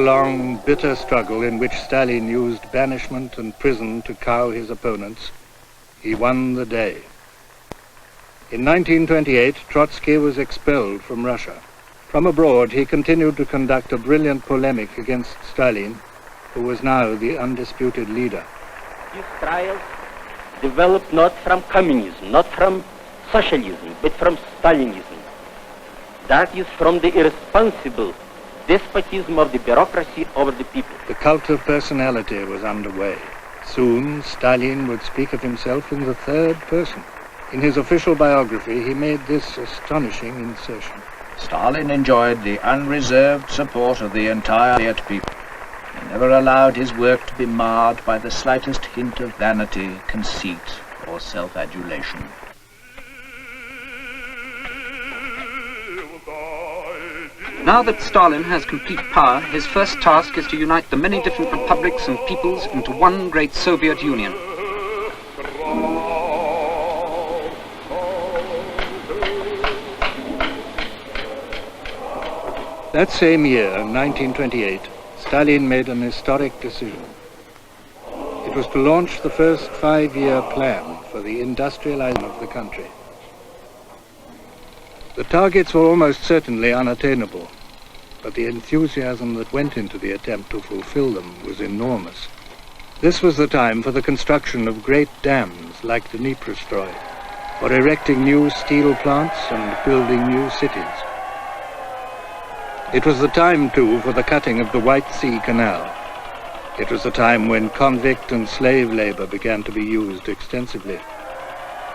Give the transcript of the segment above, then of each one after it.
long, bitter struggle in which Stalin used banishment and prison to cow his opponents, he won the day. In 1928, Trotsky was expelled from Russia. From abroad, he continued to conduct a brilliant polemic against Stalin, who was now the undisputed leader. These trials developed not from communism, not from socialism, but from Stalinism. That is from the irresponsible despotism of the bureaucracy over the people. The cult of personality was underway. Soon, Stalin would speak of himself in the third person. In his official biography, he made this astonishing insertion. Stalin enjoyed the unreserved support of the entire Soviet people. He never allowed his work to be marred by the slightest hint of vanity, conceit, or self-adulation. Now that Stalin has complete power, his first task is to unite the many different republics and peoples into one great Soviet Union. That same year, 1928, Stalin made an historic decision. It was to launch the first 5-year plan for the industrialization of the country. The targets were almost certainly unattainable, but the enthusiasm that went into the attempt to fulfill them was enormous. This was the time for the construction of great dams like the Dnipro, for erecting new steel plants and building new cities. It was the time, too, for the cutting of the White Sea Canal. It was the time when convict and slave labor began to be used extensively.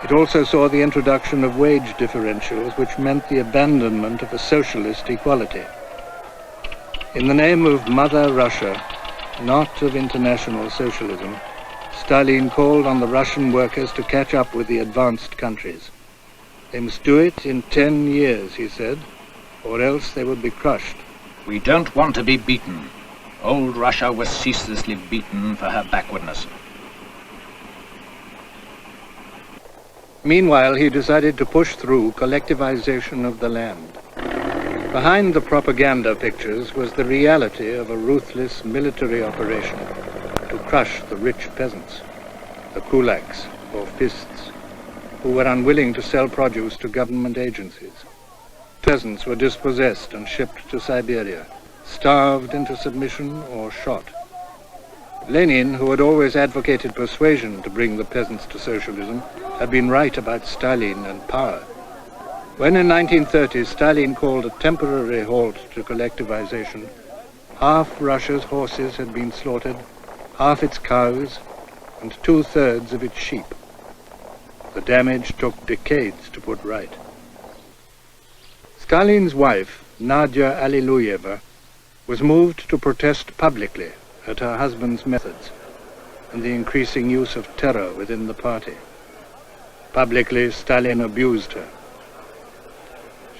It also saw the introduction of wage differentials, which meant the abandonment of a socialist equality. In the name of Mother Russia, not of international socialism, Stalin called on the Russian workers to catch up with the advanced countries. They must do it in 10 years, he said, or else they would be crushed. We don't want to be beaten. Old Russia was ceaselessly beaten for her backwardness. Meanwhile, he decided to push through collectivization of the land. Behind the propaganda pictures was the reality of a ruthless military operation to crush the rich peasants, the kulaks, or fists, who were unwilling to sell produce to government agencies. Peasants were dispossessed and shipped to Siberia, starved into submission or shot. Lenin, who had always advocated persuasion to bring the peasants to socialism, had been right about Stalin and power. When in 1930 Stalin called a temporary halt to collectivization, half Russia's horses had been slaughtered, half its cows, and 2/3 of its sheep. The damage took decades to put right. Stalin's wife, Nadia Alliluyeva, was moved to protest publicly at her husband's methods and the increasing use of terror within the party. Publicly, Stalin abused her.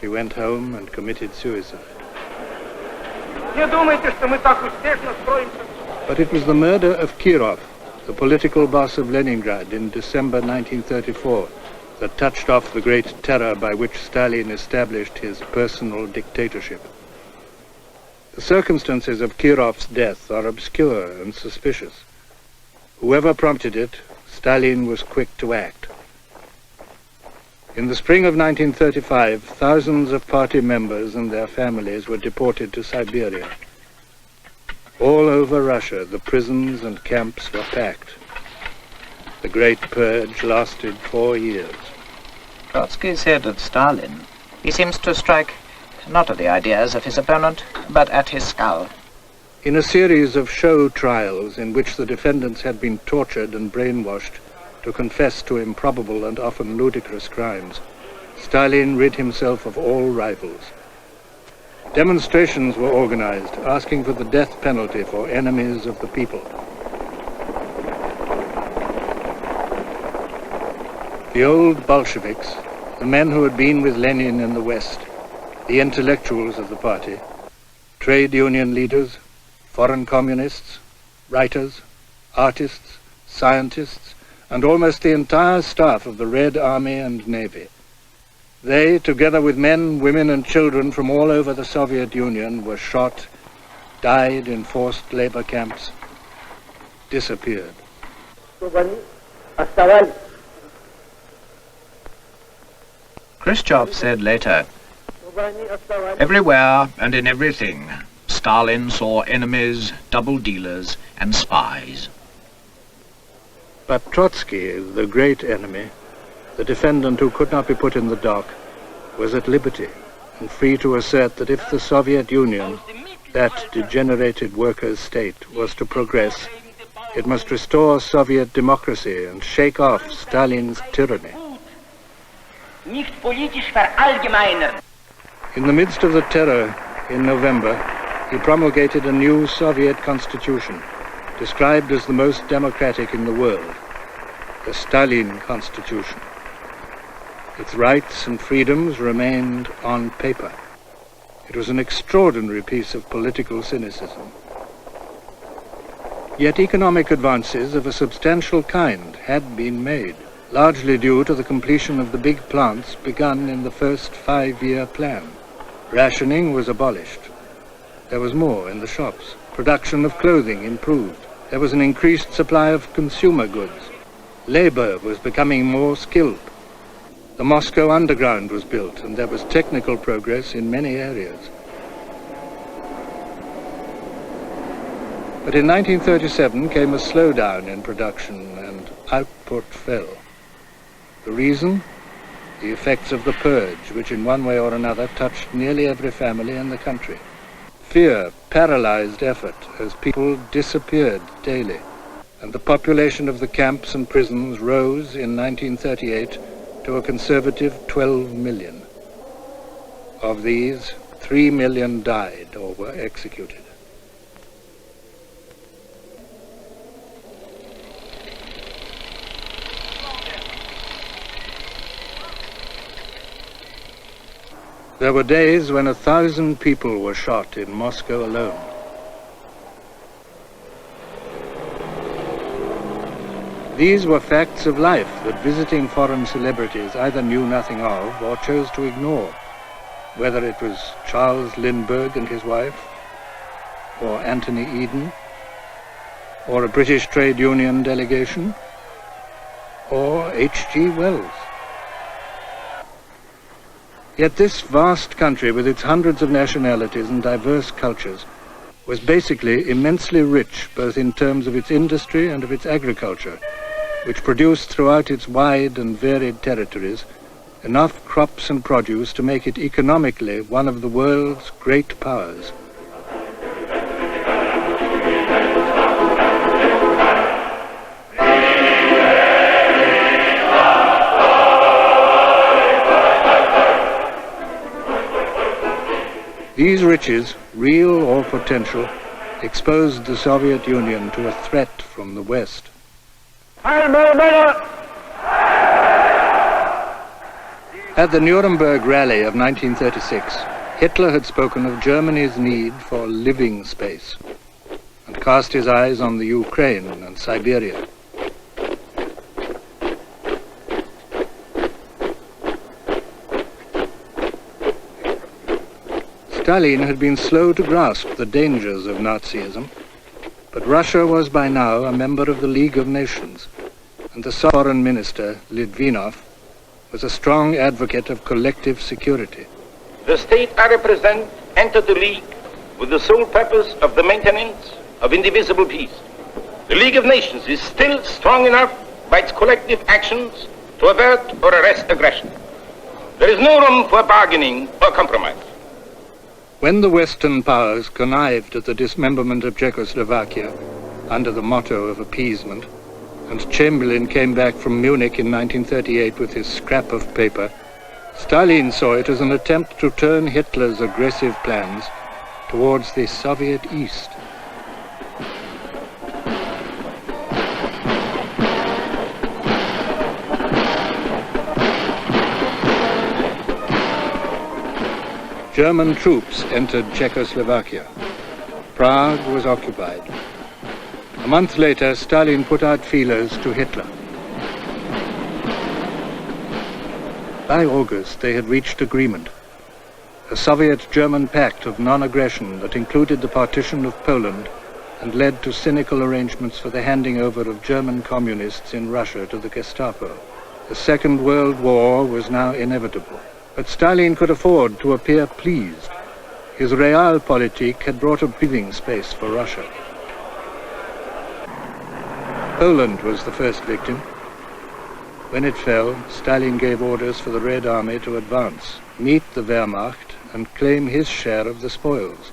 She went home and committed suicide. But it was the murder of Kirov, the political boss of Leningrad, in December 1934, that touched off the great terror by which Stalin established his personal dictatorship. The circumstances of Kirov's death are obscure and suspicious. Whoever prompted it, Stalin was quick to act. In the spring of 1935, thousands of party members and their families were deported to Siberia. All over Russia, the prisons and camps were packed. The Great Purge lasted 4 years. Trotsky said of Stalin, he seems to strike not at the ideas of his opponent, but at his skull. In a series of show trials in which the defendants had been tortured and brainwashed to confess to improbable and often ludicrous crimes, Stalin rid himself of all rivals. Demonstrations were organized asking for the death penalty for enemies of the people. The old Bolsheviks, the men who had been with Lenin in the West, the intellectuals of the party, trade union leaders, foreign communists, writers, artists, scientists, and almost the entire staff of the Red Army and Navy. They, together with men, women, and children from all over the Soviet Union, were shot, died in forced labor camps, disappeared. Khrushchev said later, "Everywhere and in everything, Stalin saw enemies, double dealers, and spies." But Trotsky, the great enemy, the defendant who could not be put in the dock, was at liberty and free to assert that if the Soviet Union, that degenerated workers' state, was to progress, it must restore Soviet democracy and shake off Stalin's tyranny. In the midst of the terror, in November, he promulgated a new Soviet constitution, described as the most democratic in the world, the Stalin Constitution. Its rights and freedoms remained on paper. It was an extraordinary piece of political cynicism. Yet economic advances of a substantial kind had been made, largely due to the completion of the big plants begun in the first 5-year plan. Rationing was abolished. There was more in the shops. Production of clothing improved. There was an increased supply of consumer goods. Labor was becoming more skilled. The Moscow Underground was built, and there was technical progress in many areas. But in 1937 came a slowdown in production, and output fell. The reason? The effects of the purge, which in one way or another touched nearly every family in the country. Fear paralyzed effort as people disappeared daily, and the population of the camps and prisons rose in 1938 to a conservative 12 million. Of these, 3 million died or were executed. There were days when 1,000 people were shot in Moscow alone. These were facts of life that visiting foreign celebrities either knew nothing of or chose to ignore, whether it was Charles Lindbergh and his wife, or Anthony Eden, or a British trade union delegation, or H.G. Wells. Yet this vast country, with its hundreds of nationalities and diverse cultures, was basically immensely rich, both in terms of its industry and of its agriculture, which produced throughout its wide and varied territories enough crops and produce to make it economically one of the world's great powers. These riches, real or potential, exposed the Soviet Union to a threat from the West. At the Nuremberg rally of 1936, Hitler had spoken of Germany's need for living space and cast his eyes on the Ukraine and Siberia. Stalin had been slow to grasp the dangers of Nazism, but Russia was by now a member of the League of Nations, and the foreign minister, Litvinov, was a strong advocate of collective security. The state I represent entered the League with the sole purpose of the maintenance of indivisible peace. The League of Nations is still strong enough by its collective actions to avert or arrest aggression. There is no room for bargaining or compromise. When the Western powers connived at the dismemberment of Czechoslovakia under the motto of appeasement, and Chamberlain came back from Munich in 1938 with his scrap of paper, Stalin saw it as an attempt to turn Hitler's aggressive plans towards the Soviet East. German troops entered Czechoslovakia. Prague was occupied. A month later, Stalin put out feelers to Hitler. By August, they had reached agreement. a Soviet-German pact of non-aggression that included the partition of Poland and led to cynical arrangements for the handing over of German communists in Russia to the Gestapo. The Second World War was now inevitable, but Stalin could afford to appear pleased. His realpolitik had brought a breathing space for Russia. Poland was the first victim. When it fell, Stalin gave orders for the Red Army to advance, meet the Wehrmacht, and claim his share of the spoils.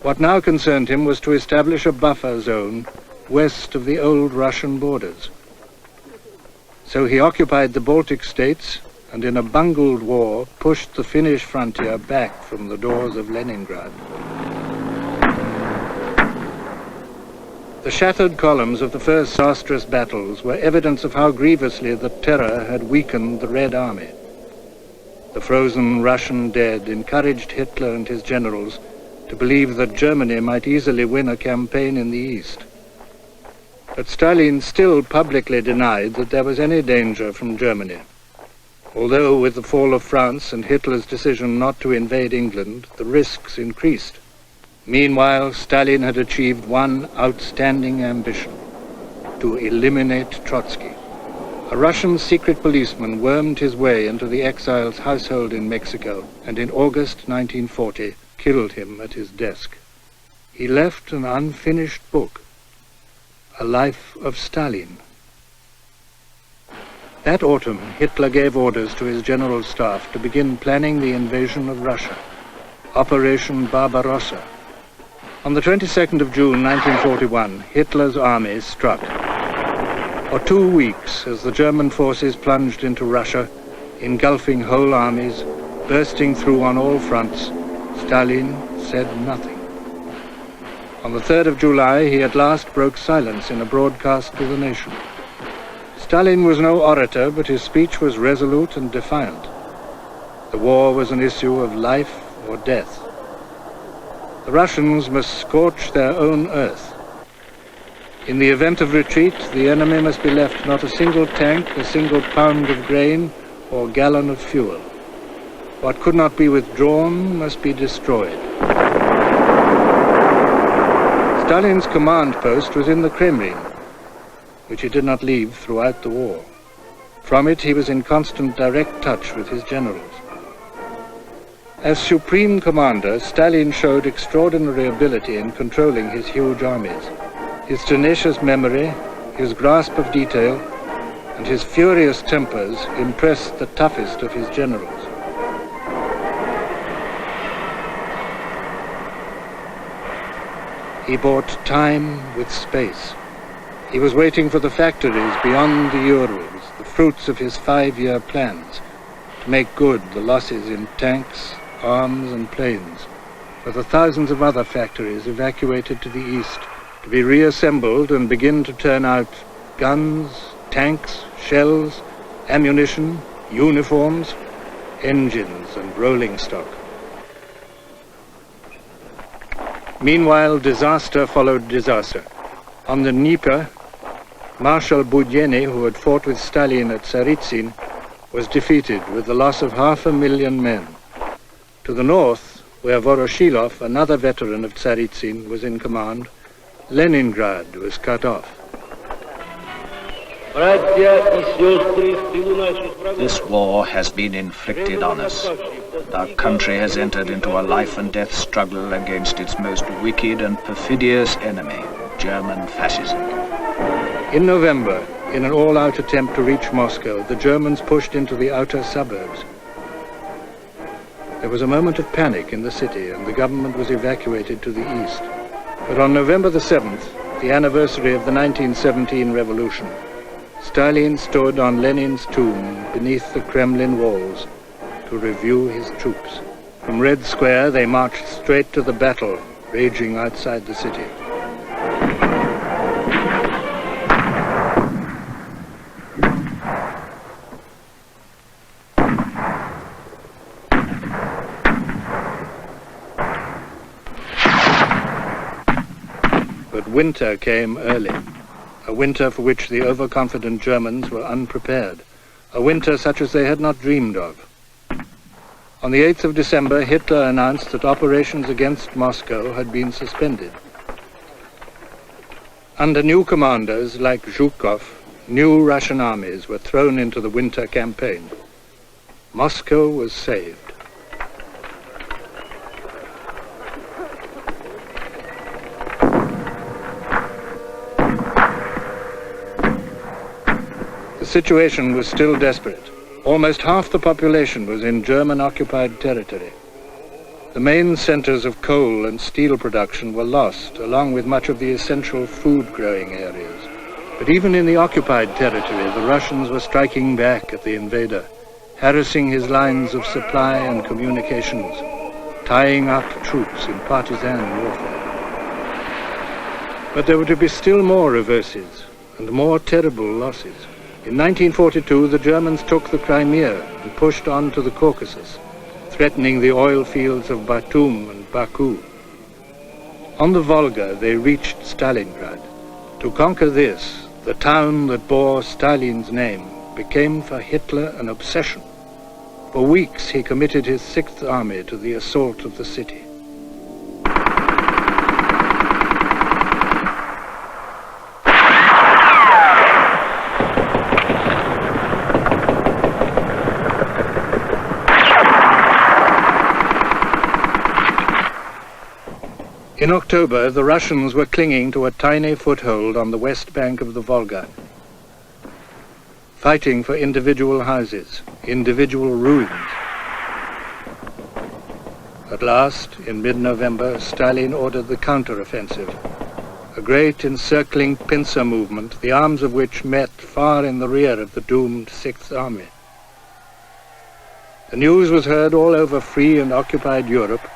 What now concerned him was to establish a buffer zone west of the old Russian borders. So he occupied the Baltic states and in a bungled war pushed the Finnish frontier back from the doors of Leningrad. The shattered columns of the first disastrous battles were evidence of how grievously the terror had weakened the Red Army. The frozen Russian dead encouraged Hitler and his generals to believe that Germany might easily win a campaign in the East. But Stalin still publicly denied that there was any danger from Germany. Although with the fall of France and Hitler's decision not to invade England, the risks increased. Meanwhile, Stalin had achieved one outstanding ambition: to eliminate Trotsky. A Russian secret policeman wormed his way into the exile's household in Mexico, and in August 1940, killed him at his desk. He left an unfinished book, A Life of Stalin. That autumn, Hitler gave orders to his general staff to begin planning the invasion of Russia, Operation Barbarossa. On the 22nd of June 1941, Hitler's army struck. For 2 weeks, as the German forces plunged into Russia, engulfing whole armies, bursting through on all fronts, Stalin said nothing. On the 3rd of July, he at last broke silence in a broadcast to the nation. Stalin was no orator, but his speech was resolute and defiant. The war was an issue of life or death. The Russians must scorch their own earth. In the event of retreat, the enemy must be left not a single tank, a single pound of grain, or gallon of fuel. What could not be withdrawn must be destroyed. Stalin's command post was in the Kremlin, which he did not leave throughout the war. From it, he was in constant direct touch with his generals. As supreme commander, Stalin showed extraordinary ability in controlling his huge armies. His tenacious memory, his grasp of detail, and his furious tempers impressed the toughest of his generals. He bought time with space. He was waiting for the factories beyond the Urals, the fruits of his 5-year plans, to make good the losses in tanks, arms, and planes, for the thousands of other factories evacuated to the east, to be reassembled and begin to turn out guns, tanks, shells, ammunition, uniforms, engines, and rolling stock. Meanwhile, disaster followed disaster. On the Dnieper, Marshal Budyeni, who had fought with Stalin at Tsaritsyn, was defeated with the loss of 500,000 men. To the north, where Voroshilov, another veteran of Tsaritsyn, was in command, Leningrad was cut off. This war has been inflicted on us. Our country has entered into a life and death struggle against its most wicked and perfidious enemy, German fascism. In November, in an all-out attempt to reach Moscow, the Germans pushed into the outer suburbs. There was a moment of panic in the city, and the government was evacuated to the east. But on November the 7th, the anniversary of the 1917 revolution, Stalin stood on Lenin's tomb beneath the Kremlin walls to review his troops. From Red Square, they marched straight to the battle raging outside the city. winter came early, a winter for which the overconfident Germans were unprepared, a winter such as they had not dreamed of. On the 8th of December, Hitler announced that operations against Moscow had been suspended. Under new commanders like Zhukov, new Russian armies were thrown into the winter campaign. Moscow was saved. The situation was still desperate. Almost half the population was in German-occupied territory. The main centers of coal and steel production were lost, along with much of the essential food-growing areas. But even in the occupied territory, the Russians were striking back at the invader, harassing his lines of supply and communications, tying up troops in partisan warfare. But there were to be still more reverses and more terrible losses. In 1942, the Germans took the Crimea and pushed on to the Caucasus, threatening the oil fields of Batum and Baku. On the Volga, they reached Stalingrad. To conquer this, the town that bore Stalin's name became for Hitler an obsession. For weeks, he committed his Sixth Army to the assault of the city. In October, the Russians were clinging to a tiny foothold on the west bank of the Volga, fighting for individual houses, individual ruins. At last, in mid-November, Stalin ordered the counter-offensive, a great encircling pincer movement, the arms of which met far in the rear of the doomed Sixth Army. The news was heard all over free and occupied Europe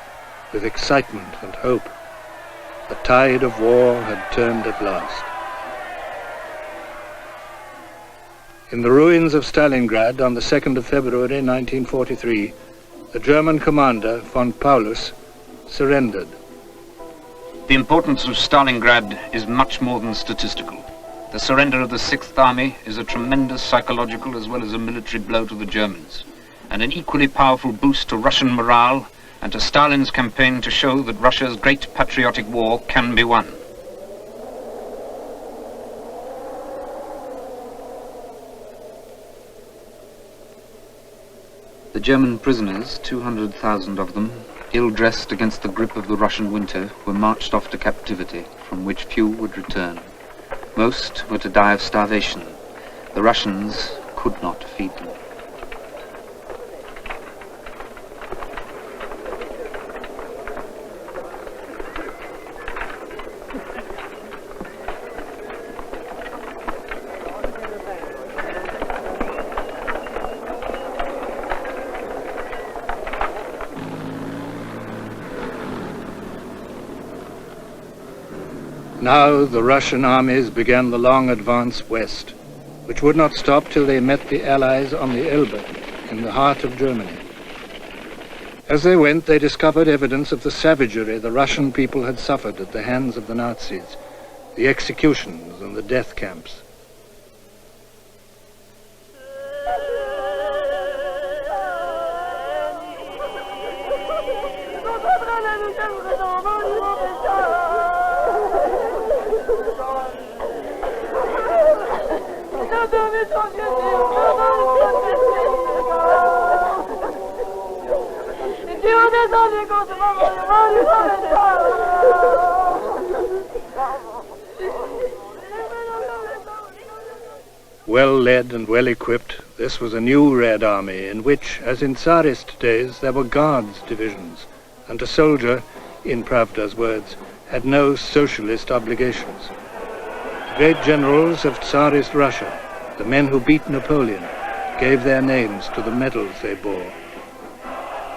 with excitement and hope. The tide of war had turned at last. In the ruins of Stalingrad on the 2nd of February 1943, the German commander, von Paulus, surrendered. The importance of Stalingrad is much more than statistical. The surrender of the Sixth Army is a tremendous psychological as well as a military blow to the Germans, and an equally powerful boost to Russian morale and to Stalin's campaign to show that Russia's great patriotic war can be won. The German prisoners, 200,000 of them, ill-dressed against the grip of the Russian winter, were marched off to captivity, from which few would return. Most were to die of starvation. The Russians could not feed them. Now the Russian armies began the long advance west, which would not stop till they met the Allies on the Elbe, in the heart of Germany. As they went, they discovered evidence of the savagery the Russian people had suffered at the hands of the Nazis, the executions and the death camps. Well led and well equipped, this was a new Red Army in which, as in Tsarist days, there were guards divisions, and a soldier, in Pravda's words, had no socialist obligations. The great generals of Tsarist Russia, the men who beat Napoleon, gave their names to the medals they bore.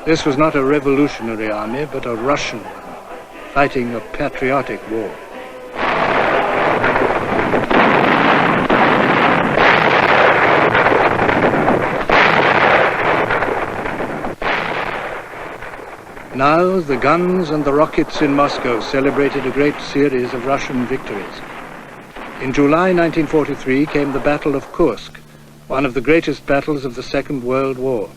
This was not a revolutionary army, but a Russian one, fighting a patriotic war. Now the guns and the rockets in Moscow celebrated a great series of Russian victories. In July 1943 came the Battle of Kursk, one of the greatest battles of the Second World War,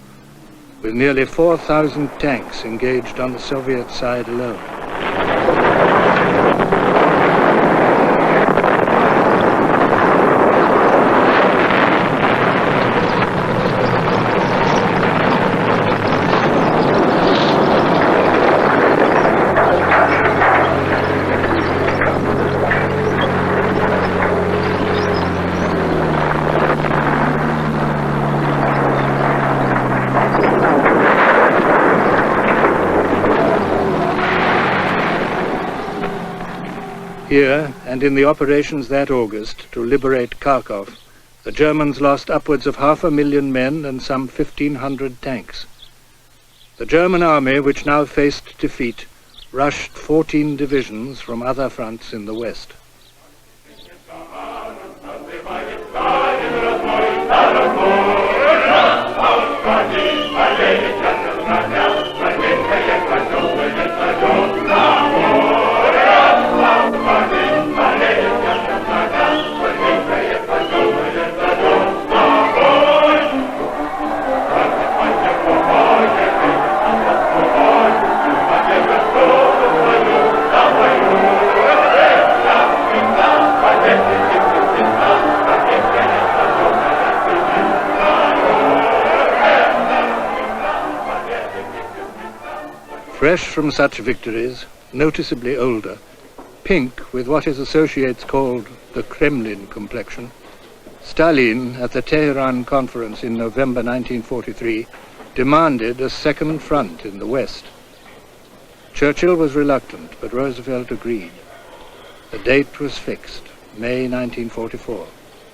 with nearly 4,000 tanks engaged on the Soviet side alone. Here, and in the operations that August to liberate Kharkov, the Germans lost upwards of 500,000 men and some 1,500 tanks. The German army, which now faced defeat, rushed 14 divisions from other fronts in the west. Fresh from such victories, noticeably older, pink with what his associates called the Kremlin complexion, Stalin, at the Tehran conference in November 1943, demanded a second front in the West. Churchill was reluctant, but Roosevelt agreed. The date was fixed, May 1944.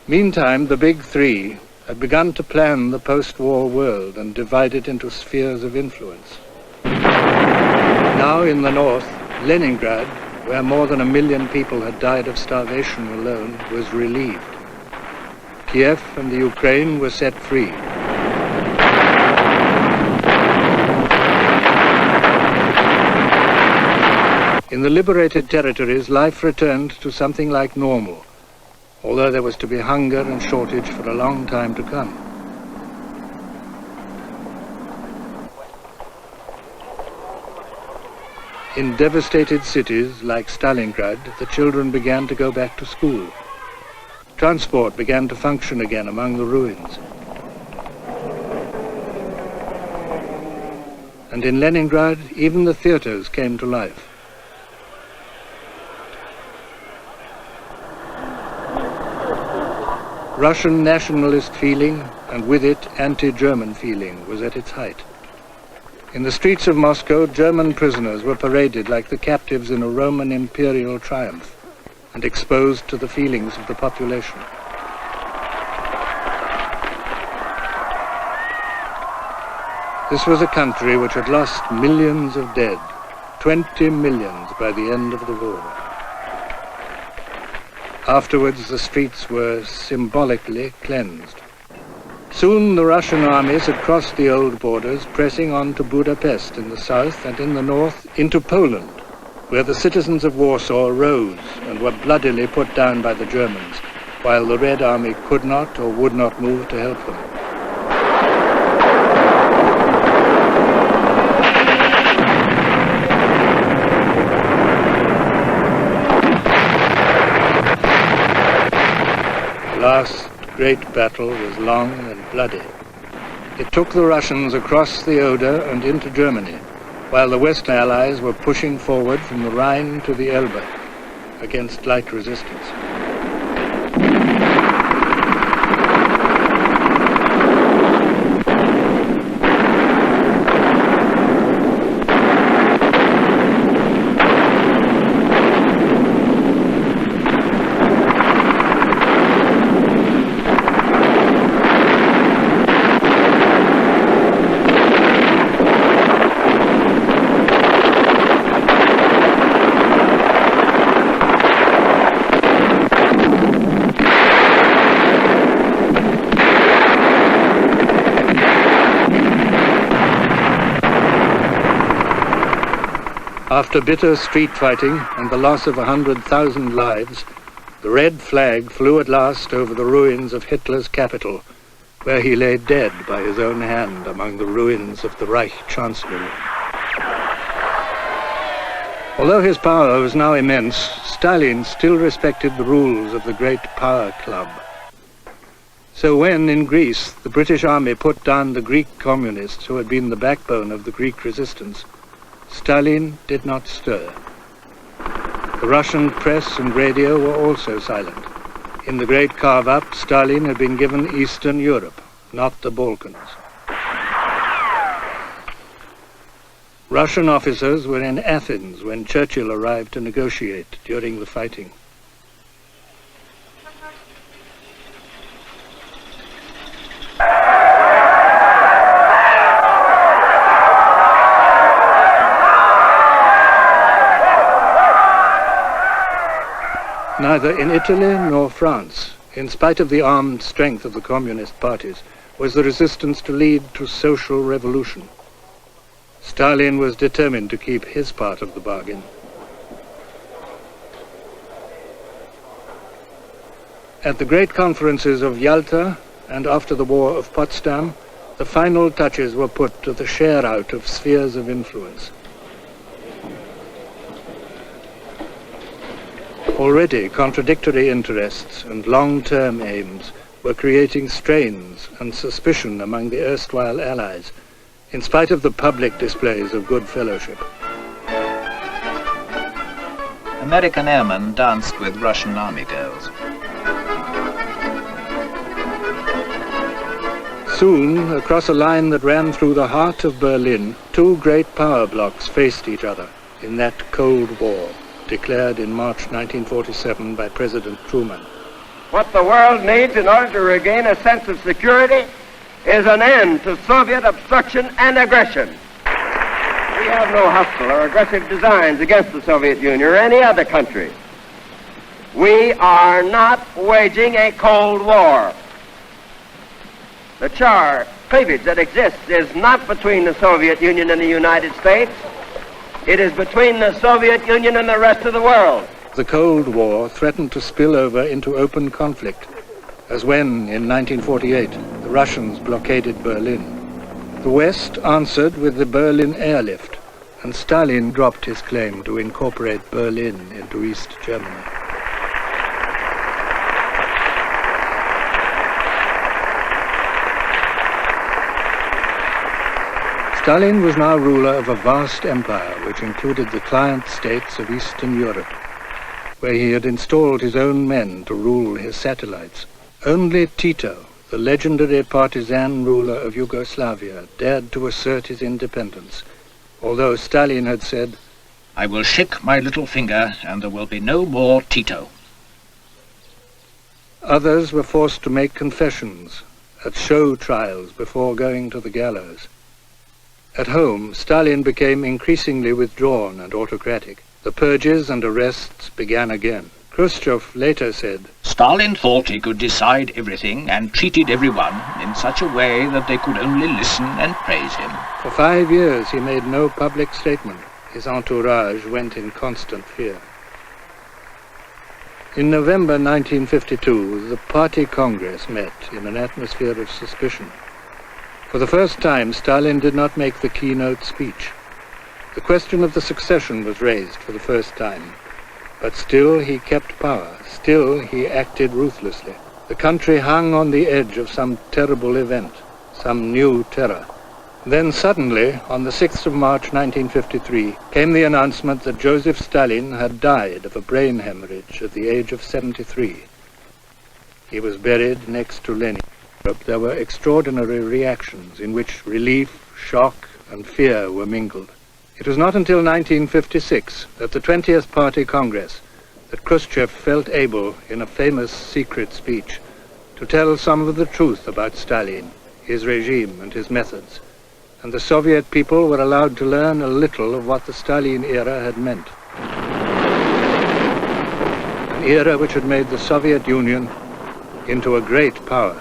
Meantime, the Big Three had begun to plan the post-war world and divide it into spheres of influence. Now in the north, Leningrad, where more than 1 million people had died of starvation alone, was relieved. Kiev and the Ukraine were set free. In the liberated territories, life returned to something like normal, although there was to be hunger and shortage for a long time to come. In devastated cities like Stalingrad, the children began to go back to school. Transport began to function again among the ruins. And in Leningrad, even the theaters came to life. Russian nationalist feeling, and with it anti-German feeling, was at its height. In the streets of Moscow, German prisoners were paraded like the captives in a Roman imperial triumph and exposed to the feelings of the population. This was a country which had lost millions of dead, 20 millions by the end of the war. Afterwards, the streets were symbolically cleansed. Soon the Russian armies had crossed the old borders, pressing on to Budapest in the south and in the north into Poland, where the citizens of Warsaw rose and were bloodily put down by the Germans, while the Red Army could not or would not move to help them. The last great battle was long and bloody. It took the Russians across the Oder and into Germany, while the Western Allies were pushing forward from the Rhine to the Elbe against light resistance. After bitter street fighting and the loss of 100,000 lives, the red flag flew at last over the ruins of Hitler's capital, where he lay dead by his own hand among the ruins of the Reich Chancellery. Although his power was now immense, Stalin still respected the rules of the Great Power Club. So when, in Greece, the British army put down the Greek communists who had been the backbone of the Greek resistance, Stalin did not stir. The Russian press and radio were also silent. In the great carve-up, Stalin had been given Eastern Europe, not the Balkans. Russian officers were in Athens when Churchill arrived to negotiate during the fighting. Neither in Italy nor France, in spite of the armed strength of the communist parties, was the resistance to lead to social revolution. Stalin was determined to keep his part of the bargain. At the great conferences of Yalta and after the War of Potsdam, the final touches were put to the share-out of spheres of influence. Already contradictory interests and long-term aims were creating strains and suspicion among the erstwhile allies, in spite of the public displays of good fellowship. American airmen danced with Russian army girls. Soon, across a line that ran through the heart of Berlin, two great power blocks faced each other in that Cold War, declared in March 1947 by President Truman. What the world needs in order to regain a sense of security is an end to Soviet obstruction and aggression. We have no hostile or aggressive designs against the Soviet Union or any other country. We are not waging a Cold War. The cleavage that exists is not between the Soviet Union and the United States. It is between the Soviet Union and the rest of the world. The Cold War threatened to spill over into open conflict, as when, in 1948, the Russians blockaded Berlin. The West answered with the Berlin airlift, and Stalin dropped his claim to incorporate Berlin into East Germany. Stalin was now ruler of a vast empire which included the client states of Eastern Europe, where he had installed his own men to rule his satellites. Only Tito, the legendary partisan ruler of Yugoslavia, dared to assert his independence, although Stalin had said, "I will shake my little finger and there will be no more Tito." Others were forced to make confessions at show trials before going to the gallows. At home, Stalin became increasingly withdrawn and autocratic. The purges and arrests began again. Khrushchev later said, "Stalin thought he could decide everything and treated everyone in such a way that they could only listen and praise him." For 5 years he made no public statement. His entourage went in constant fear. In November 1952, the Party Congress met in an atmosphere of suspicion. For the first time, Stalin did not make the keynote speech. The question of the succession was raised for the first time. But still he kept power. Still he acted ruthlessly. The country hung on the edge of some terrible event, some new terror. Then suddenly, on the 6th of March 1953, came the announcement that Joseph Stalin had died of a brain hemorrhage at the age of 73. He was buried next to Lenin. There were extraordinary reactions in which relief, shock, and fear were mingled. It was not until 1956, at the 20th Party Congress, that Khrushchev felt able, in a famous secret speech, to tell some of the truth about Stalin, his regime, and his methods. And the Soviet people were allowed to learn a little of what the Stalin era had meant. An era which had made the Soviet Union into a great power.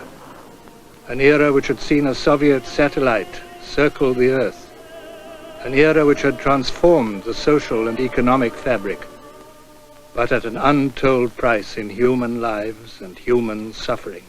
An era which had seen a Soviet satellite circle the Earth. an era which had transformed the social and economic fabric, but at an untold price in human lives and human suffering.